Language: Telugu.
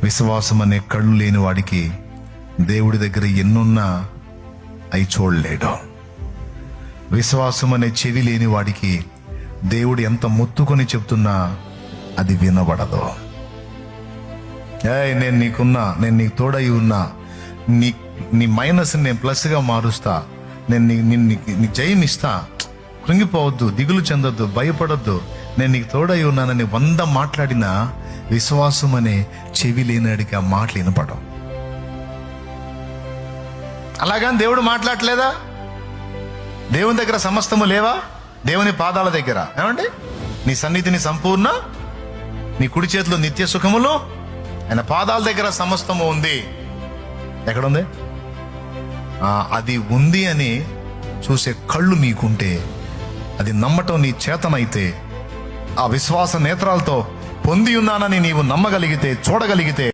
విశ్వాసం అనే కళ్ళు లేని వాడికి దేవుడి దగ్గర ఎన్నున్నా అవి చూడలేడు. విశ్వాసం అనే చెవి లేని వాడికి దేవుడు ఎంత మొత్తుకొని చెప్తున్నా అది వినబడదు. నేను నీకున్నా, నేను నీకు తోడై ఉన్నా, నీ మైనస్ నేను ప్లస్గా మారుస్తా, నేను నీకు జయం ఇస్తా, కృంగిపోవద్దు, దిగులు చెందొద్దు, భయపడొద్దు, నేను నీకు తోడై ఉన్నానని 100 మాట్లాడినా విశ్వాసం అనే చెవి లేనాడికి ఆ మాటలు వినపడవు. అలాగని దేవుడు మాట్లాడలేదా? దేవుని దగ్గర సమస్తము లేవా? దేవుని పాదాల దగ్గర ఏమండి, నీ సన్నిధిని సంపూర్ణ, నీ కుడి చేతిలో నిత్య సుఖములు, ఆయన పాదాల దగ్గర సమస్తము ఉంది. ఎక్కడుంది? అది ఉంది అని చూసే కళ్ళు నీకుంటే, అది నమ్మటం నీ చేతనైతే, ఆ విశ్వాస నేత్రాలతో పొంది ఉన్నానని నీవు నమ్మగలిగితే, చూడగలిగితే